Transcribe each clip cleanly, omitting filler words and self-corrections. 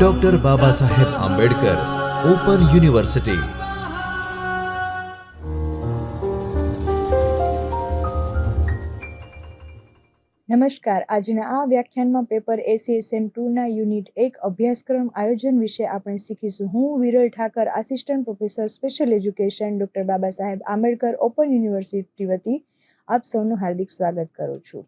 Doctor Baba Saheb Ambedkar open university. નમસ્કાર. આજના આ વ્યાખ્યાનમાં પેપર ACSM 2ના યુનિટ 1 અભ્યાસક્રમ આયોજન વિશે આપણે શીખીશું. હું Viral Thakar, assistant professor special education, doctor Baba Saheb Ambedkar open university વતી આપ સૌનું હાર્દિક સ્વાગત કરું છું.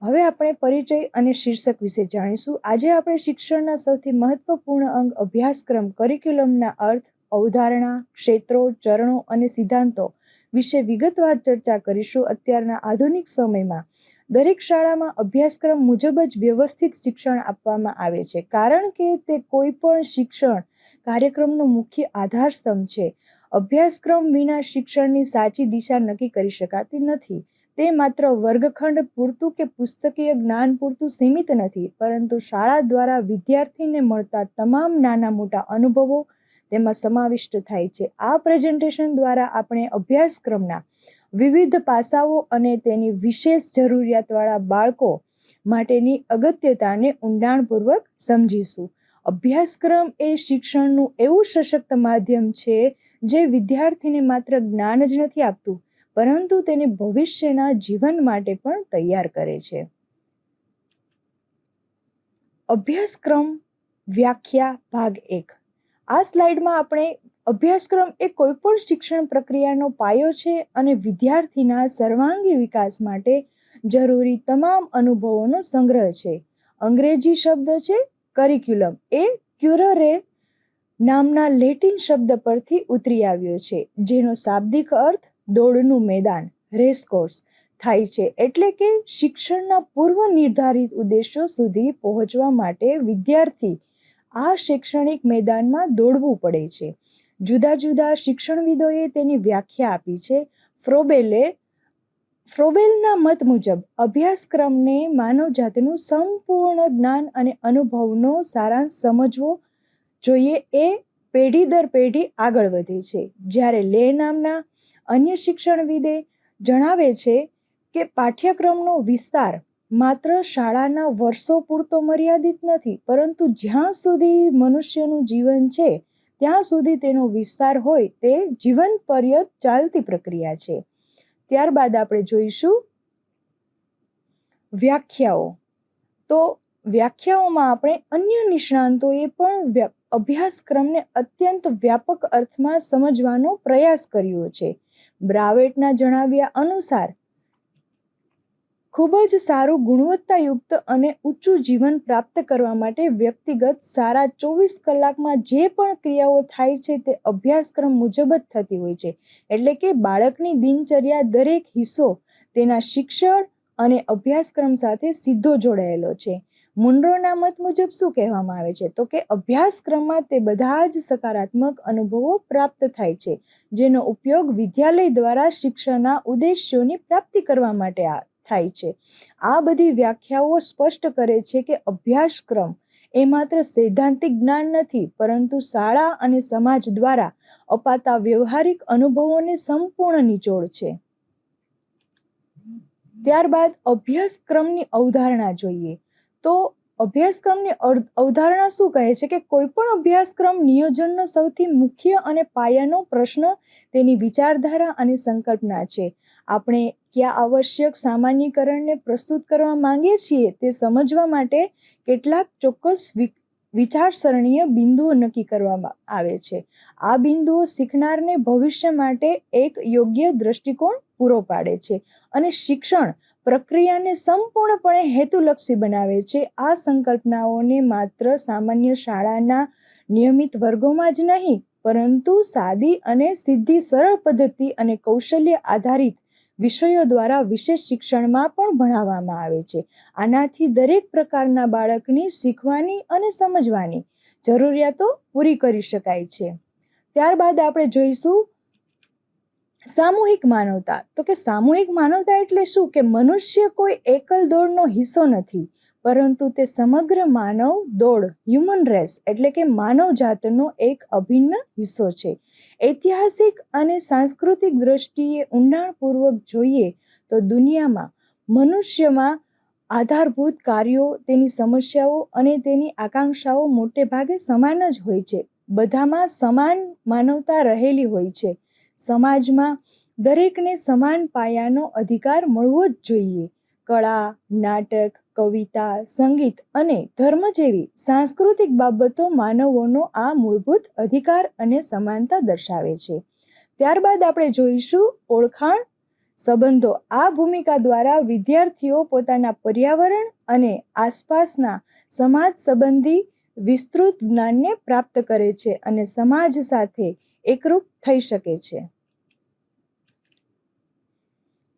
હવે આપણે પરિચય અને શીર્ષક વિશે જાણીશું. આજે આપણે શિક્ષણના સૌથી મહત્વપૂર્ણ અંગ અભ્યાસક્રમ કરિક્યુલમના અર્થ, અવધારણા, ક્ષેત્રો, ચરણો અને સિદ્ધાંતો વિશે વિગતવાર ચર્ચા કરીશું. અત્યારના આધુનિક સમયમાં દરેક શાળામાં અભ્યાસક્રમ મુજબ જ વ્યવસ્થિત શિક્ષણ આપવામાં આવે છે, કારણ કે તે કોઈ પણ શિક્ષણ કાર્યક્રમનો મુખ્ય આધારસ્તંભ છે. અભ્યાસક્રમ વિના શિક્ષણની સાચી દિશા નક્કી કરી શકાતી નથી. તે માત્ર વર્ગખંડ પૂરતું કે પુસ્તકીય જ્ઞાન પૂરતું સીમિત નથી, પરંતુ શાળા દ્વારા વિદ્યાર્થીને મળતા તમામ નાના મોટા અનુભવો તેમાં સમાવિષ્ટ થાય છે. આ પ્રેઝન્ટેશન દ્વારા આપણે અભ્યાસક્રમના વિવિધ પાસાઓ અને તેની વિશેષ જરૂરિયાતવાળા બાળકો માટેની અગત્યતાને ઊંડાણપૂર્વક સમજીશું. અભ્યાસક્રમ એ શિક્ષણનું એવું સશક્ત માધ્યમ છે જે વિદ્યાર્થીને માત્ર જ્ઞાન જ નથી આપતું, પરંતુ તેને ભવિષ્યના જીવન માટે પણ તૈયાર કરે છે. અભ્યાસક્રમ વ્યાખ્યા ભાગ 1. આ સ્લાઇડમાં આપણે અભ્યાસક્રમ એ કોઈપણ શિક્ષણ પ્રક્રિયાનો પાયો છે અને વિદ્યાર્થીના સર્વાંગી વિકાસ માટે જરૂરી તમામ અનુભવોનો સંગ્રહ છે. અંગ્રેજી શબ્દ છે કરિક્યુલમ, એ ક્યુરરે નામના લેટિન શબ્દ પરથી ઉતરી આવ્યો છે, જેનો શાબ્દિક અર્થ દોડનું મેદાન, રેસકોર્સ થાય છે. એટલે કે શિક્ષણના પૂર્વ નિર્ધારિત ઉદ્દેશો સુધી પહોંચવા માટે વિદ્યાર્થી આ શૈક્ષણિક મેદાનમાં દોડવું પડે છે. જુદા જુદા શિક્ષણવિદોએ તેની વ્યાખ્યા આપી છે. ફ્રોબેલના મત મુજબ અભ્યાસક્રમને માનવજાતનું સંપૂર્ણ જ્ઞાન અને અનુભવનો સારાંશ સમજવો જોઈએ, એ પેઢી દર પેઢી આગળ વધે છે. જ્યારે લે નામના અન્ય શિક્ષણવિદે જણાવે છે કે પાઠ્યક્રમનો વિસ્તાર માત્ર શાળાના વર્ષો પૂરતો મર્યાદિત નથી, પરંતુ જ્યાં સુધી મનુષ્યનું જીવન છે ત્યાં સુધી તેનો વિસ્તાર હોય તે જીવન પર્યંત ચાલતી પ્રક્રિયા છે. ત્યારબાદ આપણે જોઈશું વ્યાખ્યાઓ. તો વ્યાખ્યાઓમાં આપણે અન્ય નિષ્ણાંતોએ પણ અભ્યાસક્રમને અત્યંત વ્યાપક અર્થમાં સમજવાનો પ્રયાસ કર્યો છે. બ્રાવેટના જણાવ્યા અનુસાર ખૂબ જ સારું ગુણવત્તાયુક્ત અને ઊંચું જીવન પ્રાપ્ત કરવા માટે વ્યક્તિગત સારા 24 કલાકમાં જે પણ ક્રિયાઓ થાય છે તે અભ્યાસક્રમ મુજબ જ થતી હોય છે. એટલે કે બાળકની દિનચર્યા દરેક હિસ્સો તેના શિક્ષણ અને અભ્યાસક્રમ સાથે સીધો જોડાયેલો છે. મુનરોના મત મુજબ શું કહેવામાં આવે છે? તો કે અભ્યાસક્રમમાં તે બધા જ સકારાત્મક અનુભવો પ્રાપ્ત થાય છે, જેનો ઉપયોગ વિદ્યાલય દ્વારા શિક્ષણના ઉદ્દેશ્યોની પ્રાપ્તિ કરવા માટે થાય છે. આ બધી વ્યાખ્યાઓ સ્પષ્ટ કરે છે કે અભ્યાસક્રમ એ માત્ર સૈદ્ધાંતિક જ્ઞાન નથી, પરંતુ શાળા અને સમાજ દ્વારા અપાતા વ્યવહારિક અનુભવોને સંપૂર્ણ નિચોડ છે. ત્યારબાદ અભ્યાસક્રમની અવધારણા જોઈએ. તો અભ્યાસક્રમની અવધારણા શું કહે છે કે કોઈ પણ અભ્યાસક્રમ નિયોજનનો સૌથી મુખ્ય અને પાયાનો પ્રશ્ન તેની વિચારધારા અને સંકલ્પના છે. આપણે કયા આવશ્યક સામાન્યીકરણને પ્રસ્તુત કરવા માંગીએ છીએ તે સમજવા માટે કેટલાક ચોક્કસ વિચારસરણીય બિંદુઓ નક્કી કરવામાં આવે છે. આ બિંદુઓ શીખનારને ભવિષ્ય માટે એક યોગ્ય દ્રષ્ટિકોણ પૂરો પાડે છે અને શિક્ષણ પ્રક્રિયાને સંપૂર્ણપણે હેતુલક્ષી બનાવે છે. આ સંકલ્પનાઓને માત્ર સામાન્ય શાળાના નિયમિત વર્ગોમાં જ નહીં, પરંતુ સાદી અને સીધી સરળ પદ્ધતિ અને કૌશલ્ય આધારિત વિષયો દ્વારા વિશેષ શિક્ષણમાં પણ ભણાવવામાં આવે છે. આનાથી દરેક પ્રકારના બાળકની શીખવાની અને સમજવાની જરૂરિયાતો પૂરી કરી શકાય છે. ત્યારબાદ આપણે જોઈશું સામૂહિક માનવતા. તો કે સામૂહિક માનવતા એટલે શું? કે મનુષ્ય કોઈ એકલ દોડનો હિસ્સો નથી, પરંતુ તે સમગ્ર માનવ દોડ, હ્યુમન રેસ એટલે કે માનવ જાતનો એક અભિન્ન હિસ્સો છે. ઐતિહાસિક અને સાંસ્કૃતિક દ્રષ્ટિએ ઊંડાણપૂર્વક જોઈએ તો દુનિયામાં મનુષ્યમાં આધારભૂત કાર્યો, તેની સમસ્યાઓ અને તેની આકાંક્ષાઓ મોટે ભાગે સમાન જ હોય છે. બધામાં સમાન માનવતા રહેલી હોય છે. સમાજમાં દરેકને સમાન પાયાનો અધિકાર મળવો જ જોઈએ. કળા, નાટક, કવિતા, સંગીત અને ધર્મ જેવી સાંસ્કૃતિક બાબતો માનવોનો આ મૂળભૂત અધિકાર અને સમાનતા દર્શાવે છે. ત્યારબાદ આપણે જોઈશું ઓળખાણ સંબંધો. આ ભૂમિકા દ્વારા વિદ્યાર્થીઓ પોતાના પર્યાવરણ અને આસપાસના સમાજ સંબંધી વિસ્તૃત જ્ઞાનને પ્રાપ્ત કરે છે અને સમાજ સાથે એકરૂપ થઈ શકે છે.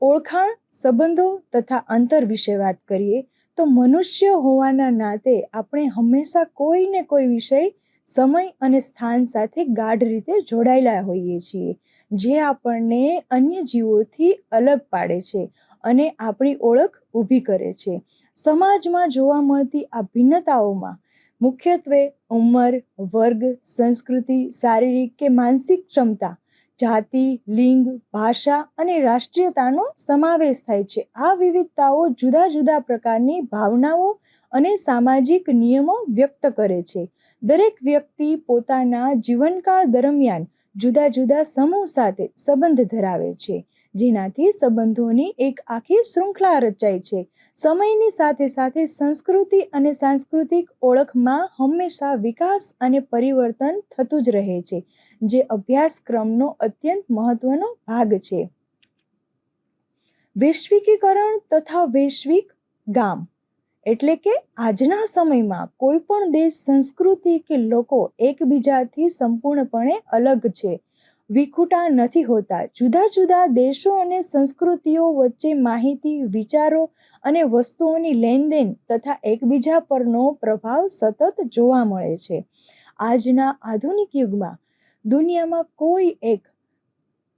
ઓળખાણ સંબંધો તથા અંતર વિશે વાત કરીએ તો મનુષ્ય હોવાના નાતે આપણે હંમેશા કોઈ ને કોઈ વિષય, સમય અને સ્થાન સાથે ગાઢ રીતે જોડાયેલા હોઈએ છીએ, જે આપણને અન્ય જીવોથી અલગ પાડે છે અને આપણી ઓળખ ઊભી કરે છે. સમાજમાં જોવા મળતી આ ભિન્નતાઓમાં મુખ્યત્વે ઉંમર, વર્ગ, સંસ્કૃતિ, શારીરિક કે માનસિક ક્ષમતા, જાતિ, લિંગ, ભાષા અને રાષ્ટ્રીયતાનો સમાવેશ થાય છે. આ વિવિધતાઓ જુદા જુદા પ્રકારની ભાવનાઓ અને સામાજિક નિયમો વ્યક્ત કરે છે. દરેક વ્યક્તિ પોતાના જીવનકાળ દરમિયાન જુદા જુદા સમૂહ સાથે સંબંધ ધરાવે છે, જેનાથી સંબંધોની એક આખી શૃંખલા રચાય છે. સમયની સાથે સાથે સંસ્કૃતિ અને સાંસ્કૃતિક ઓળખમાં હંમેશા વિકાસ અને પરિવર્તન થતું જ રહે છે, જે અભ્યાસક્રમનો અત્યંત મહત્વનો ભાગ છે. વૈશ્વિકીકરણ તથા વૈશ્વિક ગામ એટલે કે આજના સમયમાં કોઈ પણ દેશ, સંસ્કૃતિ કે લોકો એકબીજાથી સંપૂર્ણપણે અલગ છે, વિખૂટા નથી હોતા. જુદા જુદા દેશો અને સંસ્કૃતિઓ વચ્ચે માહિતી, વિચારો અને વસ્તુઓની લેનદેન તથા એકબીજા પરનો પ્રભાવ સતત જોવા મળે છે. આજના આધુનિક યુગમાં દુનિયામાં કોઈ એક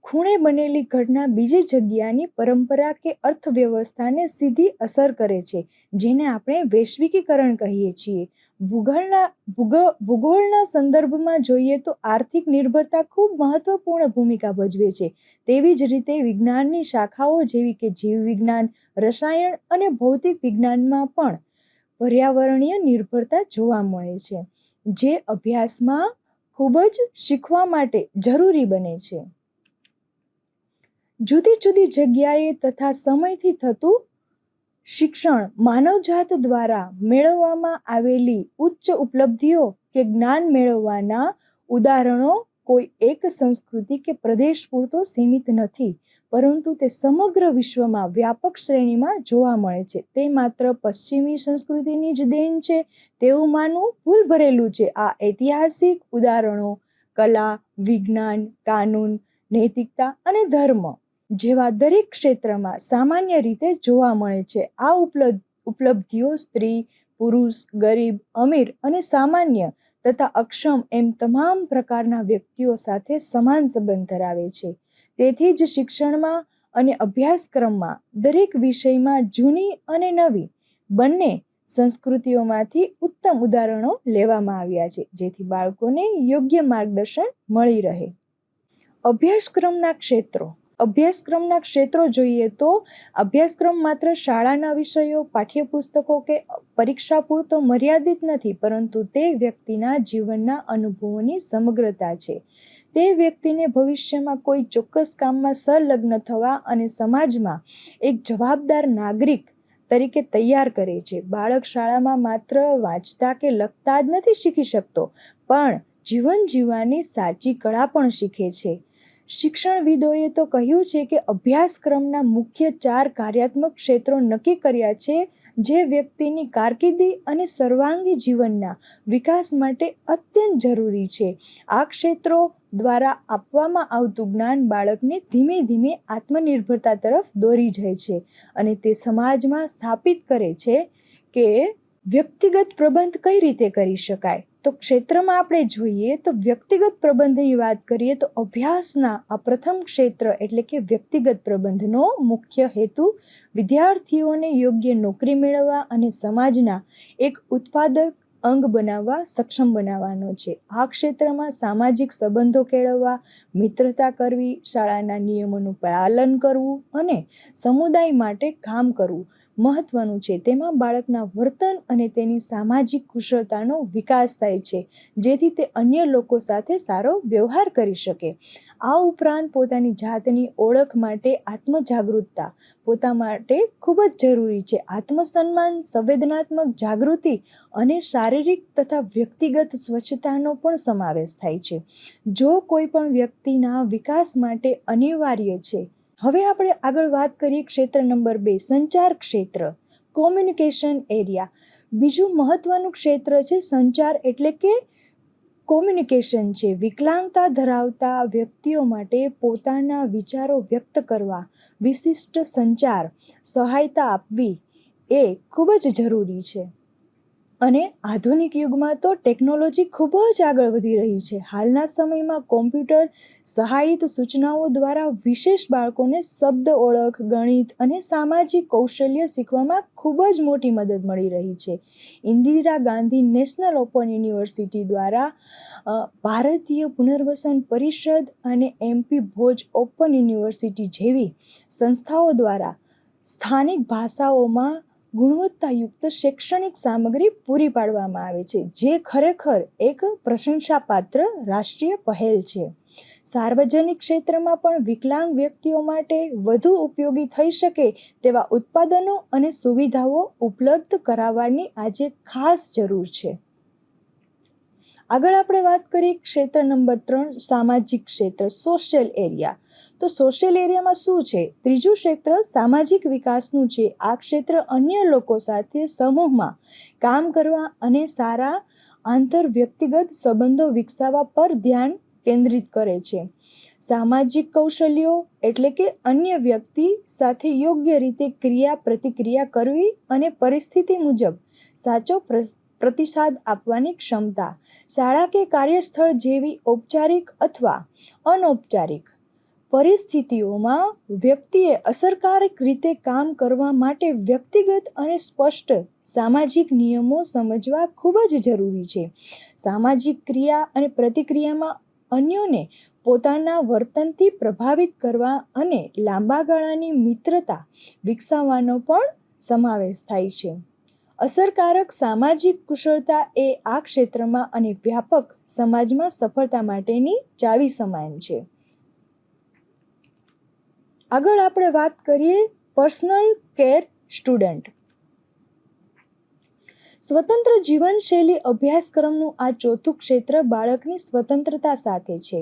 ખૂણે બનેલી ઘટના બીજી જગ્યાની પરંપરા કે અર્થવ્યવસ્થાને સીધી અસર કરે છે, જેને આપણે વૈશ્વિકીકરણ કહીએ છીએ. ભૂગોળના સંદર્ભમાં જોઈએ તો આર્થિક નિર્ભરતા ખૂબ મહત્વપૂર્ણ ભૂમિકા ભજવે છે. તેવી જ રીતે વિજ્ઞાનની શાખાઓ જેવી કે જીવવિજ્ઞાન, રસાયણ અને ભૌતિક વિજ્ઞાનમાં પણ પર્યાવરણીય નિર્ભરતા જોવા મળે છે, જે અભ્યાસમાં ખૂબ જ શીખવા માટે જરૂરી બને છે. જુદી જુદી જગ્યાએ તથા સમયથી થતું શિક્ષણ માનવજાત દ્વારા મેળવવામાં આવેલી ઉચ્ચ ઉપલબ્ધિઓ કે જ્ઞાન મેળવવાના ઉદાહરણો કોઈ એક સંસ્કૃતિ કે પ્રદેશ પૂરતો સીમિત નથી, પરંતુ તે સમગ્ર વિશ્વમાં વ્યાપક શ્રેણીમાં જોવા મળે છે. તે માત્ર પશ્ચિમી સંસ્કૃતિની જ દેન છે તેવું માનવું ભૂલ ભરેલું છે. આ ઐતિહાસિક ઉદાહરણો કલા, વિજ્ઞાન, કાનૂન, નૈતિકતા અને ધર્મ જેવા દરેક ક્ષેત્રમાં સામાન્ય રીતે જોવા મળે છે. આ ઉપલબ્ધિઓ સ્ત્રી, પુરુષ, ગરીબ, અમીર અને સામાન્ય તથા અક્ષમ એમ તમામ પ્રકારના વ્યક્તિઓ સાથે સમાન સંબંધ ધરાવે છે. તેથી જ શિક્ષણમાં અને અભ્યાસક્રમમાં દરેક વિષયમાં જૂની અને નવી બંને સંસ્કૃતિઓમાંથી ઉત્તમ ઉદાહરણો લેવામાં આવ્યા છે, જેથી બાળકોને યોગ્ય માર્ગદર્શન મળી રહે. અભ્યાસક્રમના ક્ષેત્રો જોઈએ તો અભ્યાસક્રમ માત્ર શાળાના વિષયો, પાઠ્યપુસ્તકો કે પરીક્ષા પૂરતો મર્યાદિત નથી, પરંતુ તે વ્યક્તિના જીવનના અનુભવોની સમગ્રતા છે. તે વ્યક્તિને ભવિષ્યમાં કોઈ ચોક્કસ કામમાં સંલગ્ન થવા અને સમાજમાં એક જવાબદાર નાગરિક તરીકે તૈયાર કરે છે. બાળક શાળામાં માત્ર વાંચતા કે લખતા જ નથી શીખી શકતો, પણ જીવન જીવવાની સાચી કળા પણ શીખે છે. શિક્ષણવિદોએ તો કહ્યું છે કે અભ્યાસક્રમના મુખ્ય 4 કાર્યાત્મક ક્ષેત્રો નક્કી કર્યા છે, જે વ્યક્તિની કારકિર્દી અને સર્વાંગી જીવનના વિકાસ માટે અત્યંત જરૂરી છે. આ ક્ષેત્રો દ્વારા આપવામાં આવતું જ્ઞાન બાળકને ધીમે ધીમે આત્મનિર્ભરતા તરફ દોરી જાય છે અને તે સમાજમાં સ્થાપિત કરે છે કે વ્યક્તિગત પ્રબંધ કઈ રીતે કરી શકાય. તો ક્ષેત્રમાં આપણે જોઈએ તો વ્યક્તિગત પ્રબંધની વાત કરીએ તો અભ્યાસના આ પ્રથમ ક્ષેત્ર એટલે કે વ્યક્તિગત પ્રબંધનો મુખ્ય હેતુ વિદ્યાર્થીઓને યોગ્ય નોકરી મેળવવા અને સમાજના એક ઉત્પાદક અંગ બનાવવા સક્ષમ બનાવવાનો છે. આ ક્ષેત્રમાં સામાજિક સંબંધો કેળવવા, મિત્રતા કરવી, શાળાના નિયમોનું પાલન કરવું અને સમુદાય માટે કામ કરવું મહત્વનું છે. તેમાં બાળકના વર્તન અને તેની સામાજિક કુશળતાનો વિકાસ થાય છે, જેથી તે અન્ય લોકો સાથે સારો વ્યવહાર કરી શકે. આ ઉપરાંત પોતાની જાતની ઓળખ માટે આત્મજાગૃતતા પોતા માટે ખૂબ જ જરૂરી છે. આત્મસન્માન, સંવેદનાત્મક જાગૃતિ અને શારીરિક તથા વ્યક્તિગત સ્વચ્છતાનો પણ સમાવેશ થાય છે, જો કોઈ પણ વ્યક્તિના વિકાસ માટે અનિવાર્ય છે. હવે આપણે આગળ વાત કરીએ ક્ષેત્ર નંબર 2, સંચાર ક્ષેત્ર, કોમ્યુનિકેશન એરિયા. બીજું મહત્વનું ક્ષેત્ર છે સંચાર એટલે કે કોમ્યુનિકેશન છે. વિકલાંગતા ધરાવતા વ્યક્તિઓ માટે પોતાના વિચારો વ્યક્ત કરવા, વિશિષ્ટ સંચાર સહાયતા આપવી એ ખૂબ જ જરૂરી છે. અને આધુનિક યુગમાં તો ટેકનોલોજી ખૂબ જ આગળ વધી રહી છે. હાલના સમયમાં કોમ્પ્યુટર સહાયિત સૂચનાઓ દ્વારા વિશેષ બાળકોને શબ્દ ઓળખ, ગણિત અને સામાજિક કૌશલ્ય શીખવામાં ખૂબ જ મોટી મદદ મળી રહી છે. Indira Gandhi national open university દ્વારા ભારતીય પુનર્વસન પરિષદ અને MP ભોજ ઓપન યુનિવર્સિટી જેવી સંસ્થાઓ દ્વારા સ્થાનિક ભાષાઓમાં ગુણવત્તાયુક્ત શૈક્ષણિક સામગ્રી પૂરી પાડવામાં આવે છે, જે ખરેખર એક પ્રશંસાપાત્ર રાષ્ટ્રીય પહેલ છે. સાર્વજનિક ક્ષેત્રમાં પણ વિકલાંગ વ્યક્તિઓ માટે વધુ ઉપયોગી થઈ શકે તેવા ઉત્પાદનો અને સુવિધાઓ ઉપલબ્ધ કરાવવાની આજે ખાસ જરૂર છે. આગળ આપણે વાત કરીએ ક્ષેત્ર નંબર 3, સામાજિક ક્ષેત્ર, સોશિયલ એરિયા. તો સોશિયલ એરિયામાં શું છે? ત્રીજું ક્ષેત્ર સામાજિક વિકાસનું છે. આ ક્ષેત્ર અન્ય લોકો સાથે સમૂહમાં કામ કરવા અને સારા આંતર વ્યક્તિગત સંબંધો વિકસાવવા પર ધ્યાન કેન્દ્રિત કરે છે. સામાજિક કૌશલ્યો એટલે કે અન્ય વ્યક્તિ સાથે યોગ્ય રીતે ક્રિયા પ્રતિક્રિયા કરવી અને પરિસ્થિતિ મુજબ સાચો પ્રતિસાદ આપવાની ક્ષમતા. શાળા કે કાર્યસ્થળ જેવી ઔપચારિક અથવા અનૌપચારિક પરિસ્થિતિઓમાં વ્યક્તિએ અસરકારક રીતે કામ કરવા માટે વ્યક્તિગત અને સ્પષ્ટ સામાજિક નિયમો સમજવા ખૂબ જ જરૂરી છે. સામાજિક ક્રિયા અને પ્રતિક્રિયામાં અન્યોને પોતાના વર્તનથી પ્રભાવિત કરવા અને લાંબા ગાળાની મિત્રતા વિકસાવવાનો પણ સમાવેશ થાય છે. અસરકારક સામાજિક કુશળતા એ આ ક્ષેત્રમાં અને વ્યાપક સમાજમાં સફળતા માટેની ચાવી સમાન છે. આગળ આપણે વાત કરીએ પર્સનલ કેર સ્ટુડન્ટ. સ્વતંત્ર જીવનશૈલી અભ્યાસક્રમનું આ ચોથું ક્ષેત્ર બાળકની સ્વતંત્રતા સાથે છે.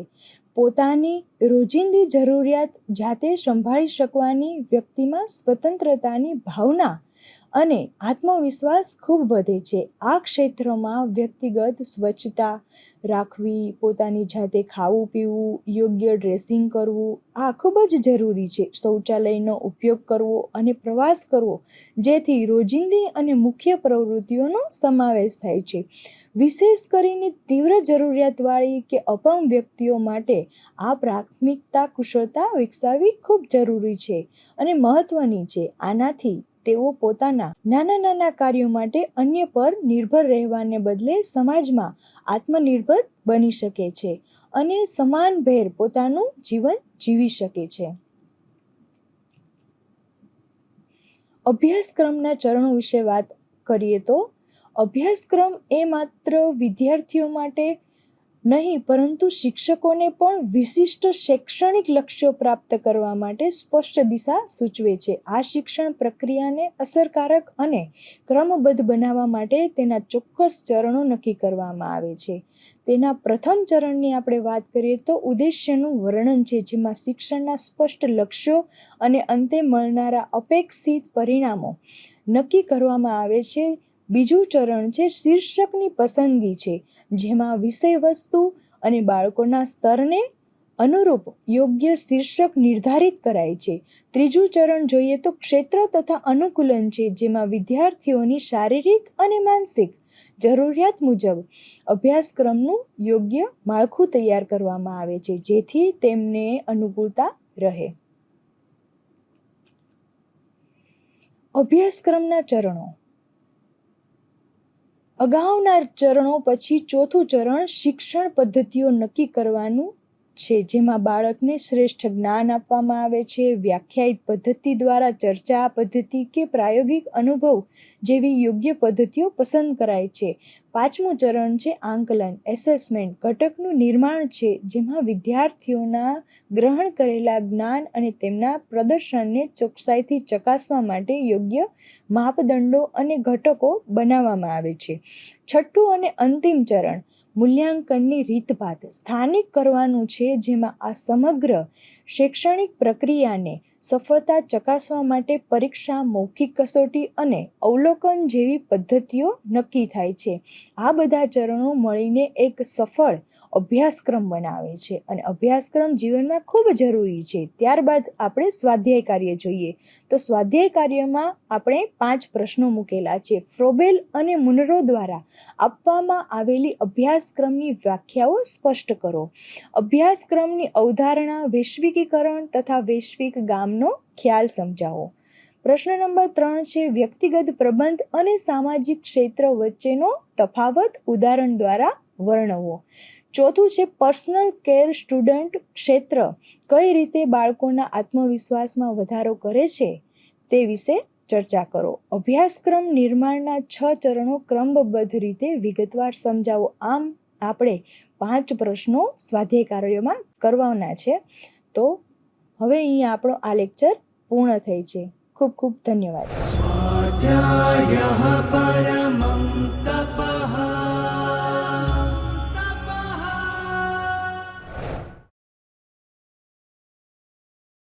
પોતાની રોજિંદી જરૂરિયાત જાતે સંભાળી શકવાની વ્યક્તિમાં સ્વતંત્રતાની ભાવના અને આત્મવિશ્વાસ ખૂબ વધે છે. આ ક્ષેત્રમાં વ્યક્તિગત સ્વચ્છતા રાખવી, પોતાની જાતે ખાવું પીવું, યોગ્ય ડ્રેસિંગ કરવું આ ખૂબ જ જરૂરી છે. શૌચાલયનો ઉપયોગ કરવો અને પ્રવાસ કરવો, જેથી રોજિંદી અને મુખ્ય પ્રવૃત્તિઓનો સમાવેશ થાય છે. વિશેષ કરીને તીવ્ર જરૂરિયાતવાળી કે અપંગ વ્યક્તિઓ માટે આ પ્રાથમિકતા કુશળતા વિકસાવવી ખૂબ જરૂરી છે અને મહત્વની છે. આનાથી તેઓ પોતાના નાના કાર્યો માટે અન્ય પર નિર્ભર રહેવાને બદલે સમાજમાં આત્મનિર્ભર બની શકે છે અને સમાનભેર પોતાનું જીવન જીવી શકે છે. અભ્યાસક્રમના ચરણો વિશે વાત કરીએ તો અભ્યાસક્રમ એ માત્ર વિદ્યાર્થીઓ માટે નહીં પરંતુ શિક્ષકોને પણ વિશિષ્ટ શૈક્ષણિક લક્ષ્યો પ્રાપ્ત કરવા માટે સ્પષ્ટ દિશા સૂચવે છે. આ શિક્ષણ પ્રક્રિયાને અસરકારક અને ક્રમબદ્ધ બનાવવા માટે તેના ચોક્કસ ચરણો નક્કી કરવામાં આવે છે. તેના પ્રથમ ચરણની આપણે વાત કરીએ તો ઉદ્દેશ્યનું વર્ણન છે, જેમાં શિક્ષણના સ્પષ્ટ લક્ષ્યો અને અંતે મળનારા અપેક્ષિત પરિણામો નક્કી કરવામાં આવે છે. બીજું ચરણ છે શીર્ષકની પસંદગી છે, જેમાં વિષય વસ્તુ અને બાળકોના સ્તરને અનુરૂપ યોગ્ય શીર્ષક નિર્ધારિત કરાય છે. ત્રીજું ચરણ જોઈએ તો ક્ષેત્ર તથા અનુકૂલન છે, જેમાં વિદ્યાર્થીઓની શારીરિક અને માનસિક જરૂરિયાત મુજબ અભ્યાસક્રમનું યોગ્ય માળખું તૈયાર કરવામાં આવે છે, જેથી તેમને અનુકૂળતા રહે. અભ્યાસક્રમના ચરણો. અગાઉના ચરણો પછી ચોથું ચરણ શિક્ષણ પદ્ધતિઓ નક્કી કરવાનું છે, જેમાં બાળકને શ્રેષ્ઠ જ્ઞાન આપવામાં આવે છે. વ્યાખ્યાયિત પદ્ધતિ દ્વારા ચર્ચા પદ્ધતિ કે પ્રાયોગિક અનુભવ જેવી યોગ્ય પદ્ધતિઓ પસંદ કરાય છે. 5મું ચરણ છે આંકલન એસેસમેન્ટ. ઘટકનું નિર્માણ છે, જેમાં વિદ્યાર્થીઓના ગ્રહણ કરેલા જ્ઞાન અને તેમના પ્રદર્શનને ચોકસાઈથી ચકાસવા માટે યોગ્ય માપદંડો અને ઘટકો બનાવવામાં આવે છે. 6ઠું અને અંતિમ ચરણ મૂલ્યાંકનની રીતભાત સ્થાનિક કરવાનું છે, જેમાં આ સમગ્ર શૈક્ષણિક પ્રક્રિયાને સફળતા ચકાસવા માટે પરીક્ષા, મૌખિક કસોટી અને અવલોકન જેવી પદ્ધતિઓ નક્કી થાય છે. આ બધા ચરણો મળીને એક સફળ અભ્યાસક્રમ બનાવે છે અને અભ્યાસક્રમ જીવનમાં ખૂબ જરૂરી છે. ત્યારબાદ આપણે સ્વાધ્યાય કાર્ય જોઈએ. તો સ્વાધ્યાય કાર્યમાં આપણે 5 પ્રશ્નો મૂકેલા છે. ફ્રોબેલ અને મુનરો દ્વારા આપવામાં આવેલી અભ્યાસક્રમની વ્યાખ્યાઓ સ્પષ્ટ કરો. અભ્યાસક્રમની અવધારણા, વૈશ્વિકીકરણ તથા વૈશ્વિક ગામનો ખ્યાલ સમજાવો. પ્રશ્ન નંબર 3 છે વ્યક્તિગત પ્રબંધ અને સામાજિક ક્ષેત્ર વચ્ચેનો તફાવત ઉદાહરણ દ્વારા વર્ણવો. 4થું છે પર્સનલ કેર સ્ટુડન્ટ ક્ષેત્ર કઈ રીતે બાળકોના આત્મવિશ્વાસમાં વધારો કરે છે તે વિશે ચર્ચા કરો. અભ્યાસક્રમ નિર્માણના 6 ચરણો ક્રમબદ્ધ રીતે વિગતવાર સમજાવો. આમ આપણે 5 પ્રશ્નો સ્વાધ્યાય કાર્યોમાં કરવાના છે. તો હવે અહીંયા આપણો આ લેક્ચર પૂર્ણ થાય છે. ખૂબ ખૂબ ધન્યવાદ.